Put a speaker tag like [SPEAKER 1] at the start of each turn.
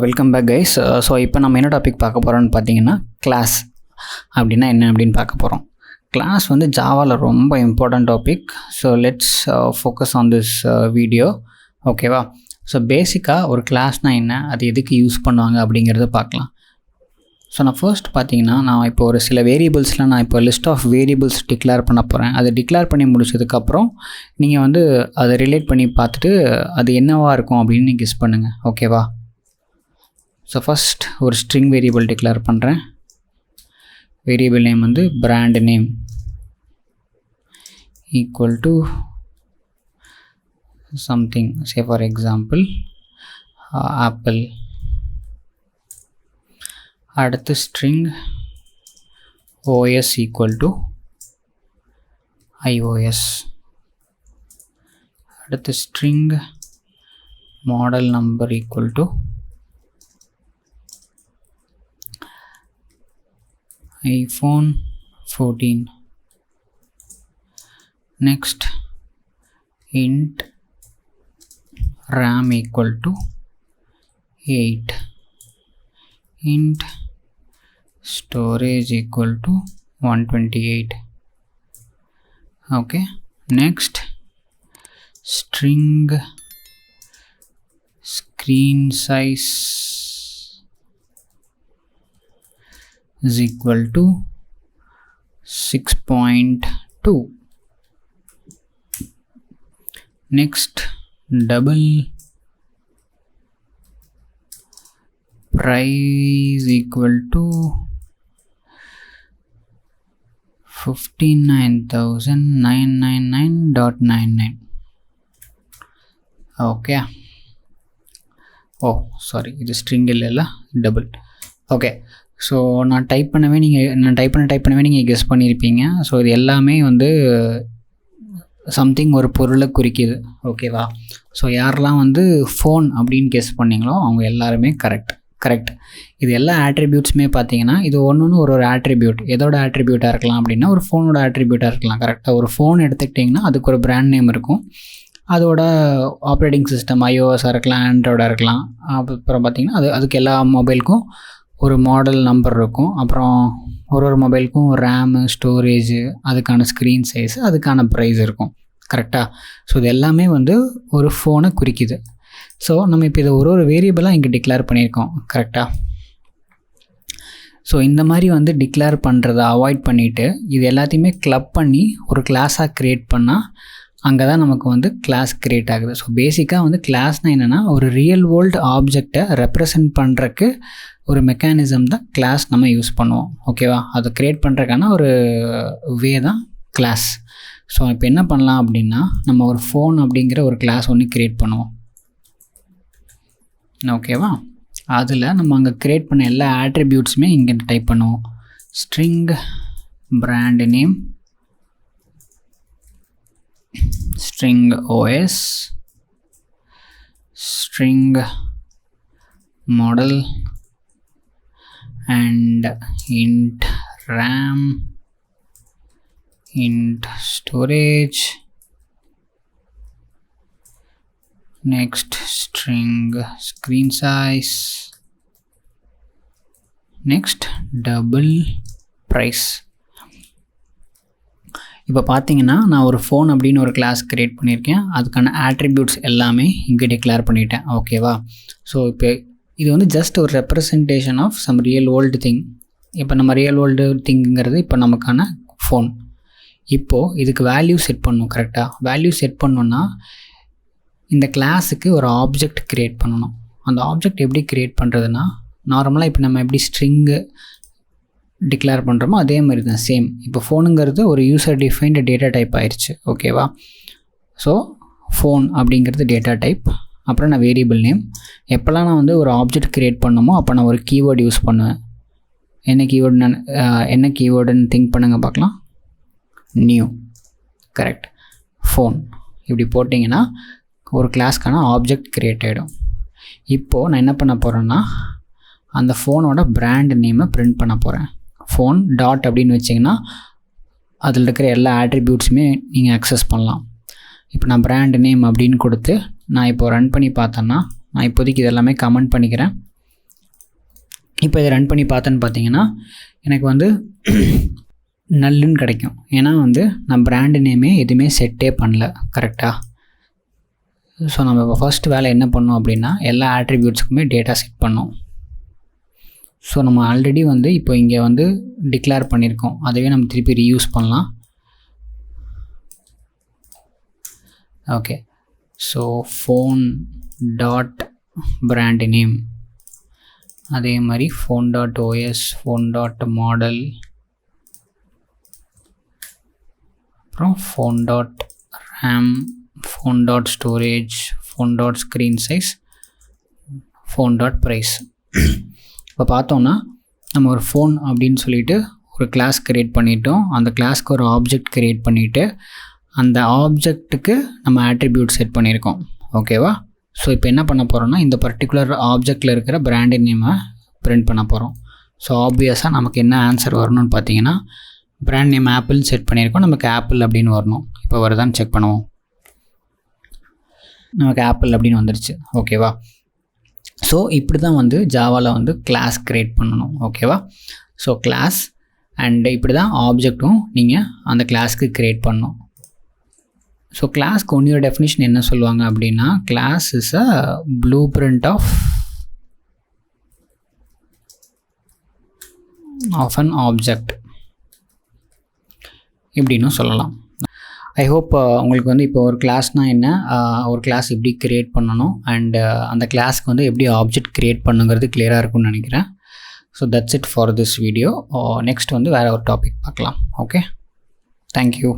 [SPEAKER 1] Welcome back guys. So இப்போ நம்ம என்ன டாபிக் பார்க்க போகிறோம்னு பார்த்தீங்கன்னா கிளாஸ் அப்படின்னா என்ன அப்படின்னு பார்க்க போகிறோம். கிளாஸ் வந்து ஜாவாவில் ரொம்ப important topic. So let's focus on this video. ஓகேவா? ஸோ பேசிக்காக ஒரு கிளாஸ்னால் என்ன, அது எதுக்கு யூஸ் பண்ணுவாங்க அப்படிங்கிறத பார்க்கலாம். ஸோ நான் ஃபர்ஸ்ட் பார்த்தீங்கன்னா நான் இப்போ ஒரு சில வேரியபிள்ஸ்லாம் நான் இப்போ லிஸ்ட் ஆஃப் வேரியபிள்ஸ் டிக்ளேர் பண்ண போகிறேன். அதை டிக்ளேர் பண்ணி முடிச்சதுக்கப்புறம் நீங்கள் வந்து அதை ரிலேட் பண்ணி பார்த்துட்டு அது என்னவாக இருக்கும் அப்படின்னு நீங்கள் கெஸ் பண்ணுங்கள். ஓகேவா? ஸோ ஃபஸ்ட் ஒரு ஸ்ட்ரிங் வேரியபிள் டிக்ளேர் பண்ணுறேன். வேரியபிள் நேம் வந்து brand name equal to something, say for example apple. அடுத்து string OS equal to iOS. அடுத்து string model number equal to iPhone 14. Next int RAM equal to 8. Int storage equal to 128. Okay. Next string screen size is equal to 6.2. Next double price equal to 59,999.99. okay. oh sorry, இது string இல்லைல்ல, double. okay. So நான் type பண்ணவே நீங்கள் guess பண்ணியிருப்பீங்க. So இது எல்லாமே வந்து something ஒரு பொருளை குறிக்குது. ஓகேவா? ஸோ யாரெல்லாம் வந்து ஃபோன் அப்படின்னு கெஸ் பண்ணிங்களோ அவங்க எல்லாருமே கரெக்ட். இது எல்லா ஆட்ரிபியூட்ஸுமே பார்த்தீங்கன்னா இது ஒன்று ஒரு ஆட்ரிபியூட். எதோட ஆட்ரிபியூட்டாக இருக்கலாம் அப்படின்னா ஒரு ஃபோனோட ஆட்ரிபியூட்டாக இருக்கலாம். கரெக்டாக ஒரு ஃபோன் எடுத்துக்கிட்டிங்கன்னா அதுக்கு ஒரு பிராண்ட் நேம் இருக்கும். அதோட ஆப்ரேட்டிங் சிஸ்டம் iOS-ஆக இருக்கலாம், ஆண்ட்ராய்டாக இருக்கலாம். அப்புறம் பார்த்திங்கன்னா அதுக்கு எல்லா மொபைலுக்கும் ஒரு மாடல் நம்பர் இருக்கும். அப்புறம் ஒரு மொபைலுக்கும் ரேமு, ஸ்டோரேஜு, அதுக்கான ஸ்க்ரீன் சைஸு, அதுக்கான ப்ரைஸ் இருக்கும். கரெக்டாக? ஸோ இது எல்லாமே வந்து ஒரு ஃபோனை குறிக்குது. ஸோ நம்ம இப்போ இதை ஒரு வேரியபிளாக இங்கே டிக்ளேர் பண்ணியிருக்கோம். கரெக்டாக? ஸோ இந்த மாதிரி வந்து டிக்ளேர் பண்ணுறதை அவாய்ட் பண்ணிவிட்டு இது எல்லாத்தையுமே கிளப் பண்ணி ஒரு கிளாஸாக க்ரியேட் பண்ணால் அங்கே தான் நமக்கு வந்து கிளாஸ் க்ரியேட் ஆகுது. ஸோ பேசிக்காக வந்து கிளாஸ்னால் என்னென்னா ஒரு ரியல் வேர்ல்டு ஆப்ஜெக்டை ரெப்ரசன்ட் பண்ணுறக்கு ஒரு மெக்கானிசம் தான் கிளாஸ் நம்ம யூஸ் பண்ணுவோம். ஓகேவா? அதை க்ரியேட் பண்ணுறதுக்கான ஒரு வே தான் கிளாஸ். ஸோ இப்போ என்ன பண்ணலாம் அப்படின்னா நம்ம ஒரு ஃபோன் அப்படிங்கிற ஒரு கிளாஸ் ஒன்று க்ரியேட் பண்ணுவோம். ஓகேவா? அதில் நம்ம அங்கே க்ரியேட் பண்ண எல்லா ஆட்ரிபியூட்ஸுமே இங்கே டைப் பண்ணுவோம். String brand name, string OS, string model and int RAM, int storage. Next string screen size. Next double price. இப்போ பார்த்தீங்கன்னா நான் ஒரு ஃபோன் அப்படின்னு ஒரு கிளாஸ் க்ரியேட் பண்ணியிருக்கேன். அதுக்கான ஆட்ரிபியூட்ஸ் எல்லாமே இங்கே டிக்ளேர் பண்ணிட்டேன். ஓகேவா? ஸோ இப்போ இது வந்து ஜஸ்ட் ஒரு representation of some real world thing. இப்போ நம்ம ரியல் வேர்ல்டு திங்குங்கிறது இப்போ நமக்கான ஃபோன். இப்போது இதுக்கு வேல்யூ செட் பண்ணணும். கரெக்டாக? வேல்யூ செட் பண்ணோன்னா இந்த கிளாஸுக்கு ஒரு ஆப்ஜெக்ட் க்ரியேட் பண்ணணும். அந்த ஆப்ஜெக்ட் எப்படி க்ரியேட் பண்ணுறதுன்னா நார்மலாக இப்போ நம்ம எப்படி ஸ்ட்ரிங்கு டிக்ளேர் பண்ணுறோமோ அதே மாதிரி தான், சேம். இப்போ ஃபோனுங்கிறது ஒரு யூசர் டிஃபைன்டு டேட்டா டைப் ஆயிடுச்சு. ஓகேவா? ஸோ ஃபோன் அப்படிங்கிறது டேட்டா டைப். அப்புறம் நான் வேரியபிள் நேம். எப்போல்லாம் நான் வந்து ஒரு ஆப்ஜெக்ட் க்ரியேட் பண்ணணுமோ அப்போ நான் ஒரு கீவேர்டு யூஸ் பண்ணுவேன். என்ன கீவேர்டுன்னு திங்க் பண்ணுங்கள் பார்க்கலாம். நியூ. கரெக்ட். ஃபோன் இப்படி போட்டிங்கன்னா ஒரு கிளாஸ்க்கான ஆப்ஜெக்ட் க்ரியேட் ஆகிடும். இப்போது நான் என்ன பண்ண போகிறேன்னா அந்த ஃபோனோட பிராண்ட் நேமை பிரிண்ட் பண்ண போகிறேன். ஃபோன் டாட் அப்படின்னு வச்சிங்கன்னா அதில் இருக்கிற எல்லா ஆட்ரிபியூட்ஸுமே நீங்கள் அக்சஸ் பண்ணலாம். இப்போ நான் பிராண்ட் நேம் அப்படின்னு கொடுத்து நான் இப்போ ரன் பண்ணி பார்த்தேன்னா நான் இப்போதைக்கு இதெல்லாமே கமெண்ட் பண்ணிக்கிறேன். இப்போ இதை ரன் பண்ணி பார்த்தேன்னு பார்த்தீங்கன்னா எனக்கு வந்து நல்லுன்னு கிடைக்கும். ஏன்னா வந்து நான் பிராண்டு நேமே எதுவுமே செட்டே பண்ணல. கரெக்டாக? ஸோ நம்ம இப்போ ஃபஸ்ட்டு வேலை என்ன பண்ணோம் அப்படின்னா எல்லா ஆட்ரிபியூட்ஸுக்குமே டேட்டா செட் பண்ணோம். ஸோ நம்ம ஆல்ரெடி வந்து இப்போ இங்கே வந்து டிக்ளேர் பண்ணியிருக்கோம். அதுவே நம்ம திருப்பி ரீயூஸ் பண்ணலாம். Okay, so phone dot brand name, அதே மாதிரி phone dot OS, phone dot model, அப்புறம் phone dot RAM, phone dot storage, phone dot screen size, phone dot price. இப்போ பார்த்தோன்னா நம்ம ஒரு ஃபோன் அப்படின்னு சொல்லிட்டு ஒரு கிளாஸ் க்ரியேட் பண்ணிட்டோம். அந்த கிளாஸ்க்கு ஒரு ஆப்ஜெக்ட் க்ரியேட் பண்ணிவிட்டு அந்த ஆப்ஜெக்ட்டுக்கு நம்ம ஆட்ரிபியூட் செட் பண்ணியிருக்கோம். ஓகேவா? ஸோ இப்போ என்ன பண்ண போகிறோம்னா இந்த பர்டிகுலர் ஆப்ஜெக்டில் இருக்கிற பிராண்ட் நேமை பிரிண்ட் பண்ண போகிறோம். ஸோ ஆப்வியஸாக நமக்கு என்ன ஆன்சர் வரணும்னு பார்த்தீங்கன்னா பிராண்ட் நேம் ஆப்பிள்னு செட் பண்ணியிருக்கோம். நமக்கு ஆப்பிள் அப்படின்னு வரணும். இப்போ வருதான்னு செக் பண்ணுவோம். நமக்கு ஆப்பிள் அப்படின்னு வந்துருச்சு. ஓகேவா? ஸோ இப்படி தான் வந்து ஜாவாவில் வந்து கிளாஸ் க்ரியேட் பண்ணணும். ஓகேவா? ஸோ கிளாஸ் அண்ட் இப்படி தான் ஆப்ஜெக்ட்டும் நீங்கள் அந்த கிளாஸ்க்கு க்ரியேட் பண்ணணும். ஸோ கிளாஸ்க்கு ஒன்றியோட டெஃபினிஷன் என்ன சொல்லுவாங்க அப்படின்னா class is a blueprint of an object இப்படின்னு சொல்லலாம். ஐ ஹோப் உங்களுக்கு வந்து இப்போ ஒரு கிளாஸ்னால் என்ன, ஒரு கிளாஸ் எப்படி க்ரியேட் பண்ணணும் அண்டு அந்த கிளாஸ்க்கு வந்து எப்படி ஆப்ஜெக்ட் க்ரியேட் பண்ணுங்கிறது கிளியராக இருக்கும்னு நினைக்கிறேன். So that's it for this video. Next வந்து வேறு ஒரு டாபிக் பார்க்கலாம். Okay, thank you.